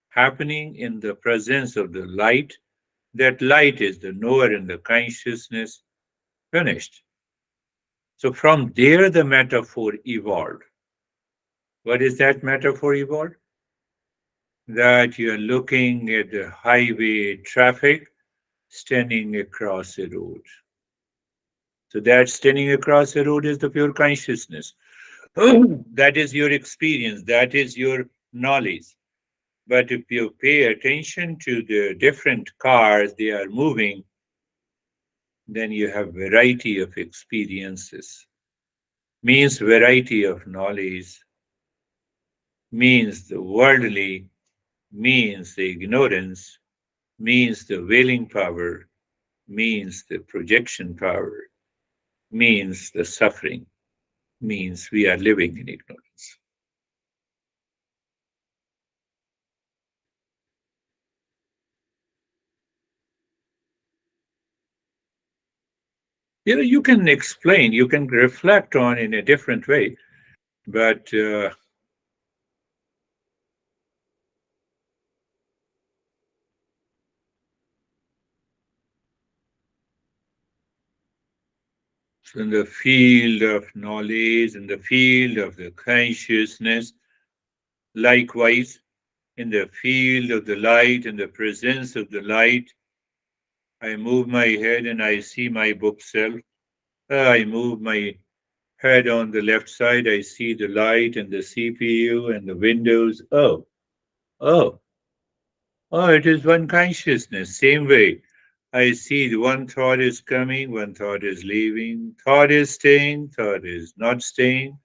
happening in the presence of the light. That light is the knower in the consciousness. Finished. So from there, the metaphor evolved. What is that metaphor evolved? That you're looking at the highway traffic standing across a road. So that standing across a road is the pure consciousness. That is your experience. That is your knowledge. But if you pay attention to the different cars they are moving, then you have variety of experiences. Means variety of knowledge, means the worldly, means the ignorance, means the willing power, means the projection power, means the suffering, means we are living in ignorance. You can explain, you can reflect on in a different way, but in the field of knowledge, in the field of the consciousness, likewise, in the field of the light, in the presence of the light, I move my head and I see my bookself. I move my head on the left side, I see the light and the CPU and the windows. Oh, oh, it is one consciousness. Same way. I see the one thought is coming, one thought is leaving, thought is staying, thought is not staying.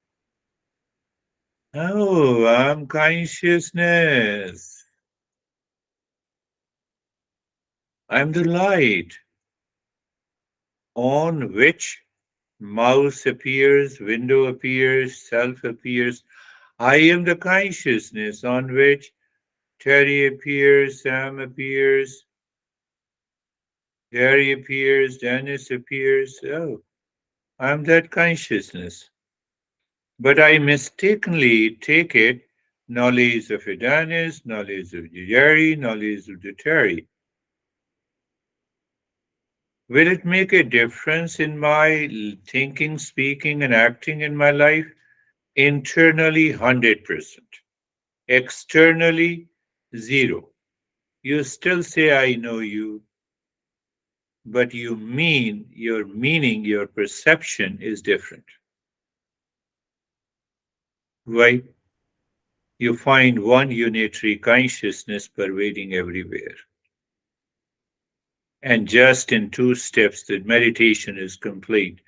Oh, I'm consciousness. I'm the light. on which mouse appears, window appears, self appears. I am the consciousness on which Terry appears, Sam appears, Gary appears, Dennis appears. Oh, I'm that consciousness. But I mistakenly take it knowledge of a Dennis, knowledge of the Gary, knowledge of the Terry. Will it make a difference in my thinking, speaking, and acting in my life? Internally, 100%. Externally, zero. You still say, I know you, but your meaning, your perception is different. Why? You find one unitary consciousness pervading everywhere. And just in 2 steps, the meditation is complete.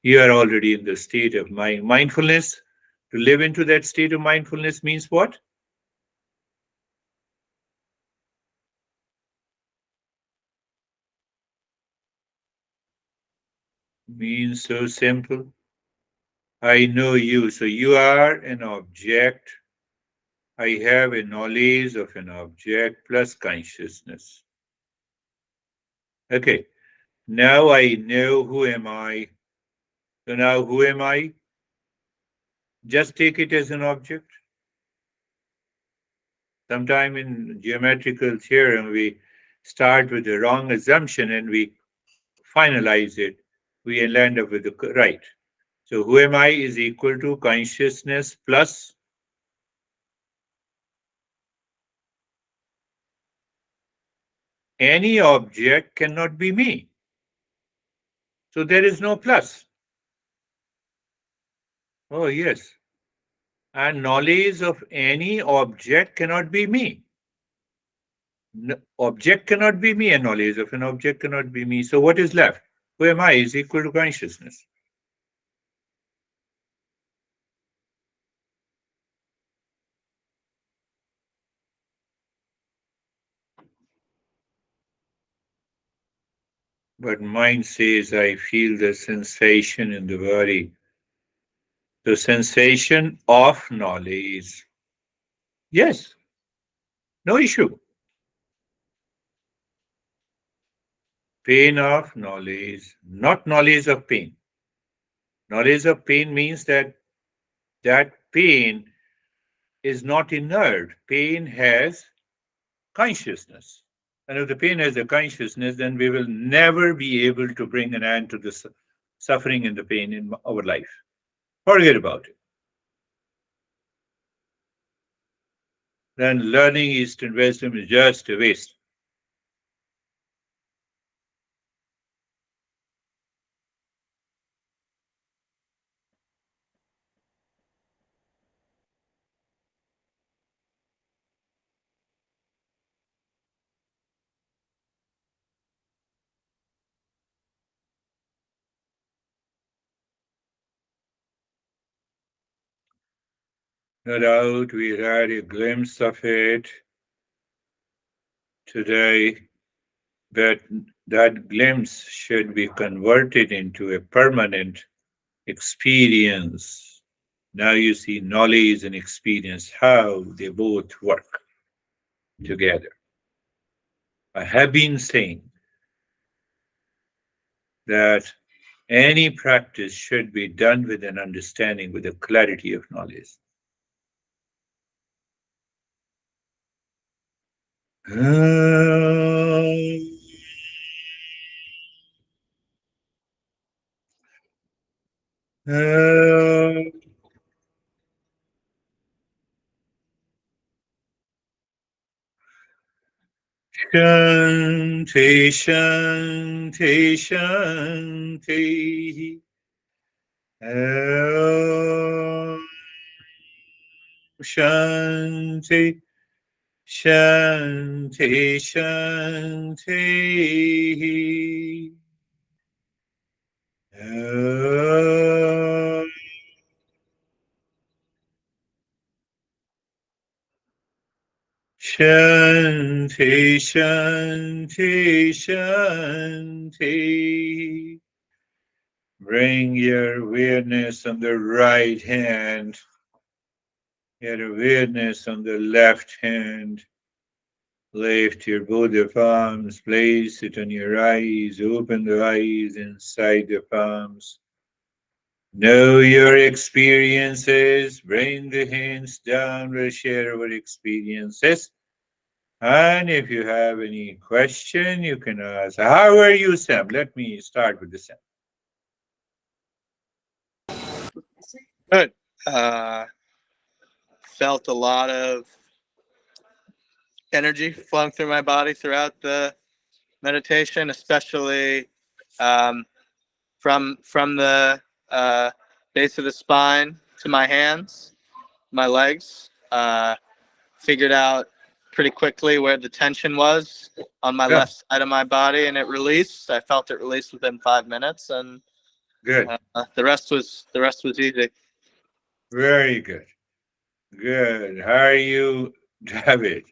You are already in the state of mind. Mindfulness, to live into that state of mindfulness means what? Means so simple. I know you. So you are an object. I have a knowledge of an object plus consciousness. Okay. Now I know who am I. So now who am I? Just take it as an object. Sometime in geometrical theorem, we start with the wrong assumption and we finalize it. We land up with the right. So who am I is equal to consciousness plus any object cannot be me. So there is no plus. Oh, yes. And knowledge of any object cannot be me. Object cannot be me, and knowledge of an object cannot be me. So what is left? Who am I is equal to consciousness. But mind says, I feel the sensation in the body, the sensation of knowledge. Yes, no issue. Pain of knowledge, not knowledge of pain. Knowledge of pain means that that pain is not inert. Pain has consciousness. And if the pain has a consciousness, then we will never be able to bring an end to the suffering and the pain in our life. Forget about it. Then learning Eastern wisdom is just a waste. No doubt we had a glimpse of it today, but that glimpse should be converted into a permanent experience. Now you see knowledge and experience, how they both work together. I have been saying that any practice should be done with an understanding, with a clarity of knowledge. Shanti, Shanti, Shanti. Om Shanti, Shanti, Shanti. Om Shanti, Shanti, Shanti. Bring your awareness on the right hand, your awareness on the left hand. Lift your both of palms, place it on your eyes, open the eyes inside the palms. Know your experiences, bring the hands down, we'll share our experiences. And if you have any question, you can ask. How are you, Sam? Let me start with the Sam. Good. Uh, Felt a lot of energy flowing through my body throughout the meditation, especially um, from the base of the spine to my hands, my legs. Figured out pretty quickly where the tension was on my Yeah, left side of my body, and it released. I felt it release within 5 minutes, and good. the rest was easy. Very good. Good. How are you, David?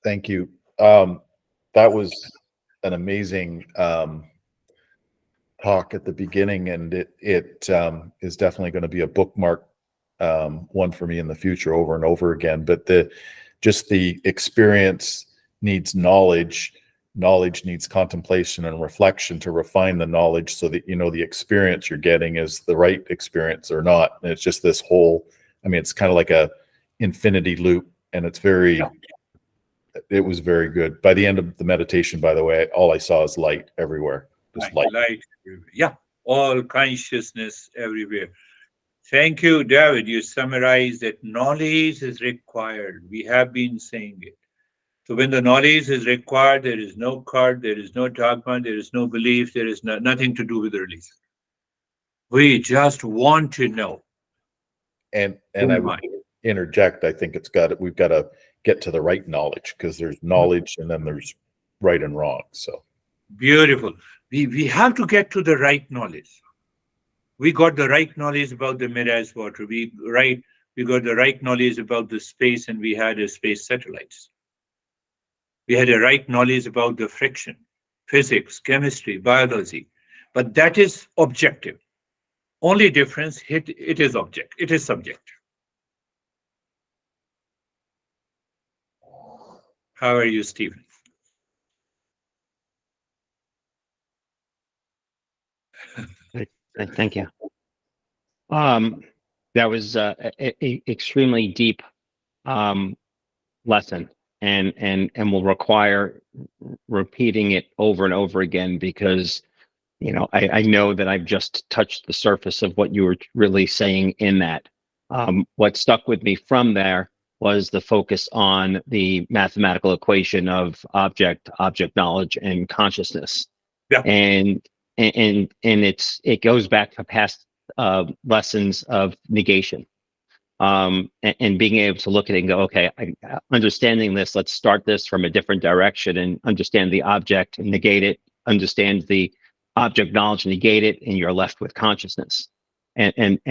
Thank you. That was an amazing talk at the beginning, and it is definitely going to be a bookmark one for me in the future over and over again. But just the experience needs knowledge. Knowledge needs contemplation and reflection to refine the knowledge so that you know the experience you're getting is the right experience or not. And it's just this whole, I mean, it's kind of like a infinity loop, and it's very, it was very good. By the end of the meditation, by the way, all I saw is light everywhere. Just light. Light everywhere. Yeah, all consciousness everywhere. Thank you, David. You summarized that knowledge is required. We have been saying it. So when the knowledge is required, there is no card, there is no dogma, there is no belief, there is nothing to do with the release. We just want to know. And I would interject, I think we've got to get to the right knowledge, because there's knowledge and then there's right and wrong. So Beautiful. We have to get to the right knowledge. We got the right knowledge about the mirage water. We got the right knowledge about the space, and we had a space satellites. We had a right knowledge about the friction, physics, chemistry, biology. But that is objective. Only difference, it is object. It is subjective. How are you, Stephen? Thank you. That was a extremely deep lesson, and will require repeating it over and over again, because I know that I've just touched the surface of what you were really saying in that. What stuck with me from there was the focus on the mathematical equation of object knowledge, and consciousness. Yeah. And it goes back to past lessons of negation, and being able to look at it and go, okay, understanding this, let's start this from a different direction and understand the object and negate it, understand the object knowledge and negate it, and you're left with consciousness. And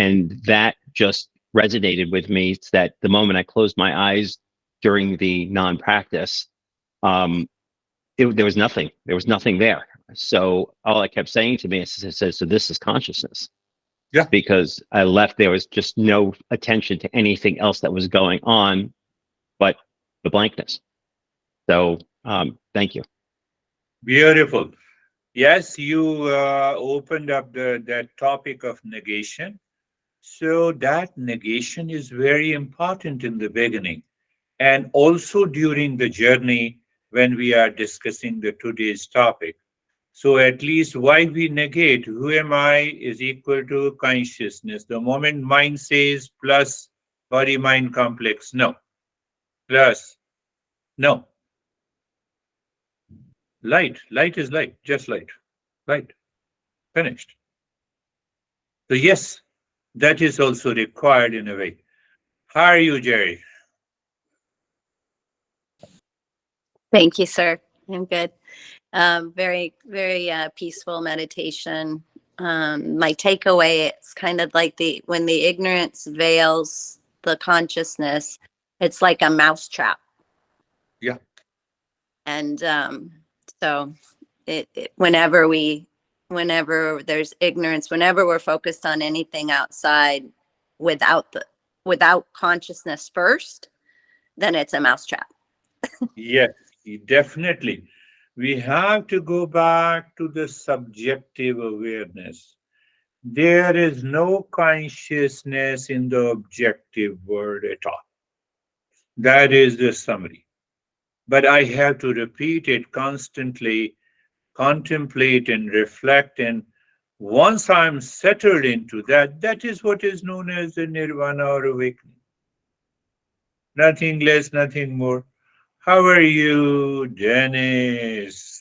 that just resonated with me. It's that the moment I closed my eyes during the non-practice, there was nothing. There was nothing there. So all I kept saying to me is, so this is consciousness. Yeah. Because I left, there was just no attention to anything else that was going on but the blankness. So thank you. Beautiful. Yes, you opened up that topic of negation. So that negation is very important in the beginning, and also during the journey when we are discussing the today's topic. So at least why we negate who am I is equal to consciousness. The moment mind says plus body mind complex, no. Plus, no. Light is light, just light. Light. Finished. So yes, that is also required in a way. How are you, Jerry? Thank you, sir. I'm good. Very, very peaceful meditation. My takeaway, it's kind of like when the ignorance veils the consciousness, it's like a mousetrap. Yeah. And so whenever we whenever there's ignorance, whenever we're focused on anything outside without consciousness first, then it's a mousetrap. Yes, definitely. We have to go back to the subjective awareness. There is no consciousness in the objective world at all. That is the summary. But I have to repeat it constantly, contemplate and reflect. And once I'm settled into that, that is what is known as the nirvana or awakening. Nothing less, nothing more. How are you, Dennis?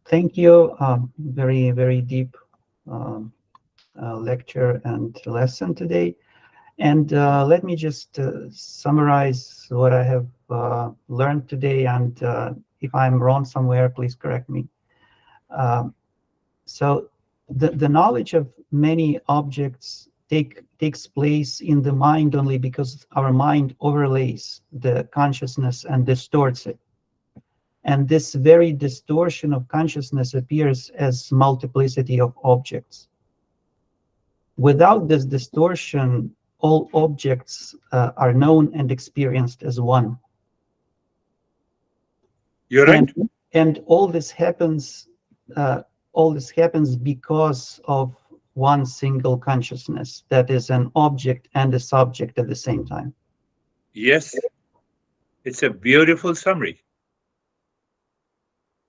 Thank you. Very, very deep um, lecture and lesson today. And let me just summarize what I have learned today. And if I'm wrong somewhere, please correct me. So the knowledge of many objects takes place in the mind only because our mind overlays the consciousness and distorts it. And this very distortion of consciousness appears as multiplicity of objects. Without this distortion, all objects are known and experienced as one. You're right. And all this happens because of one single consciousness that is an object and a subject at the same time. Yes, it's a beautiful summary.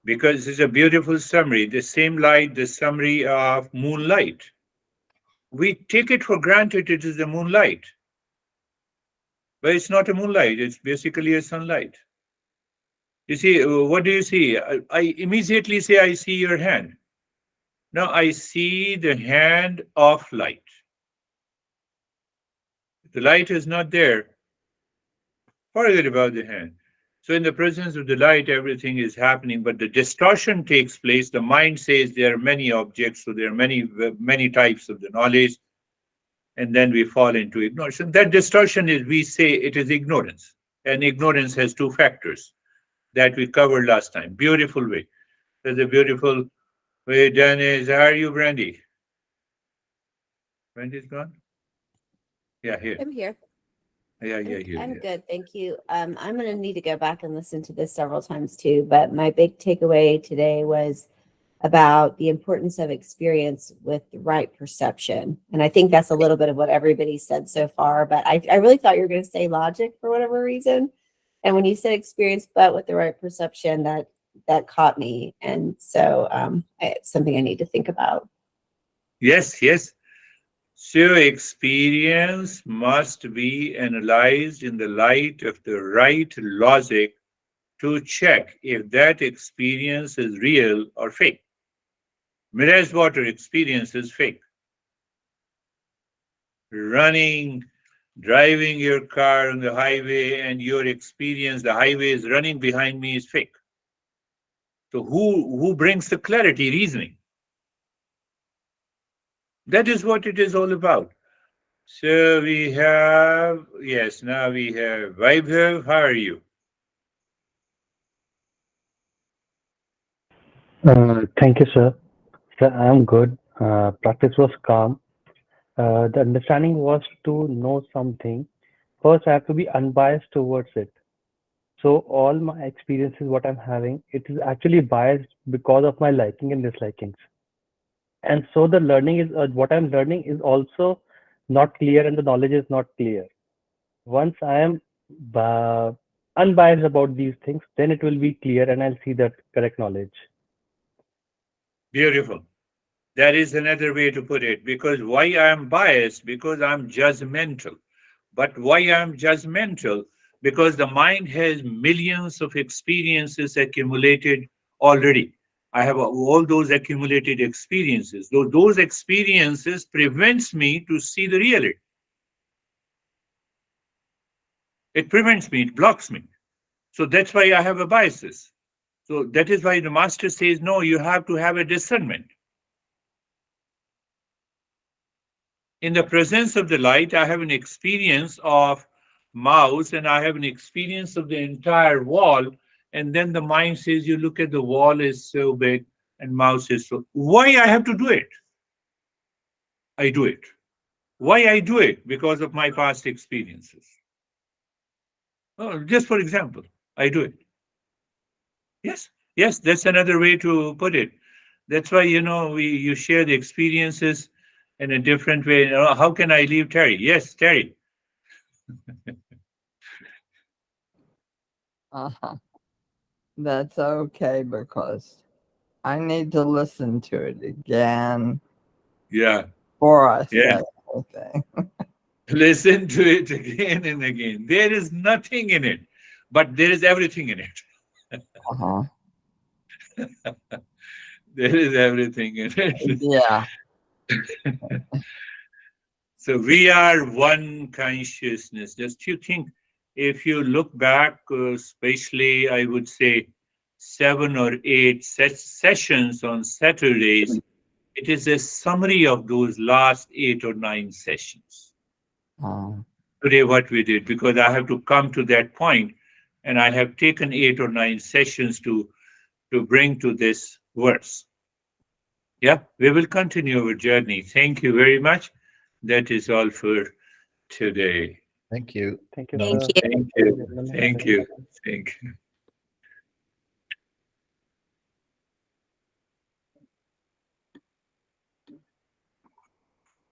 Because it's a beautiful summary. The same light, the summary of moonlight. We take it for granted it is the moonlight. But it's not a moonlight, it's basically a sunlight. You see, what do you see? I immediately say, I see your hand. Now I see the hand of light. The light is not there. Forget about the hand. So, in the presence of the light, everything is happening, but the distortion takes place. The mind says there are many objects, so there are many types of the knowledge, and then we fall into ignorance. And that distortion is, we say, it is ignorance, and ignorance has two factors that we covered last time. Beautiful way. There's a beautiful way done. Is how are you, Brandy? Brandy's gone. Yeah, here. I'm here. Yeah, here. I'm good, thank you. I'm going to need to go back and listen to this several times too, but my big takeaway today was about the importance of experience with the right perception. And I think that's a little bit of what everybody said so far, but I really thought you were going to say logic for whatever reason. And when you said experience, but with the right perception, that caught me. And so it's something I need to think about. Yes. So experience must be analyzed in the light of the right logic to check if that experience is real or fake. Mirage water experience is fake. Driving your car on the highway and your experience, the highway is running behind me, is fake. So who brings the clarity, reasoning? That is what it is all about. So we have, yes, now we have Vaibhav. How are you? Thank you, sir. Sir, I'm good. Practice was calm. The understanding was to know something. First, I have to be unbiased towards it. So all my experiences, what I'm having, it is actually biased because of my liking and dislikings. And so the learning is, what I'm learning is also not clear and the knowledge is not clear. Once I am unbiased about these things, then it will be clear and I'll see that correct knowledge. Beautiful. That is another way to put it. Because why I am biased? Because I'm judgmental. But why I'm judgmental? Because the mind has millions of experiences accumulated already. I have all those accumulated experiences. Those experiences prevents me to see the reality. It prevents me, it blocks me. So that's why I have a biases. So that is why the master says, no, you have to have a discernment. In the presence of the light, I have an experience of mouse and I have an experience of the entire wall. And then the mind says, you look at the wall is so big and mouse is so, why I have to do it? I do it. Why I do it? Because of my past experiences. Oh, just for example, I do it. Yes, yes, that's another way to put it. That's why, you share the experiences in a different way. How can I leave Terry? Yes, Terry. Uh-huh. That's okay because I need to listen to it again Yeah, before I yeah. say anything. Listen to it again and again. There is nothing in it, but there is everything in it. Uh-huh. There is everything in it. Yeah. So we are one consciousness. Just you think, if you look back, especially I would say 7 or 8 sessions on Saturdays, it is a summary of those last 8 or 9 sessions. Today, what we did, because I have to come to that point, and I have taken 8 or 9 sessions to bring to this verse. Yeah, we will continue our journey. Thank you very much. That is all for today. Thank you. Thank you, Thank sir. you. Thank you. Thank you. Thank you.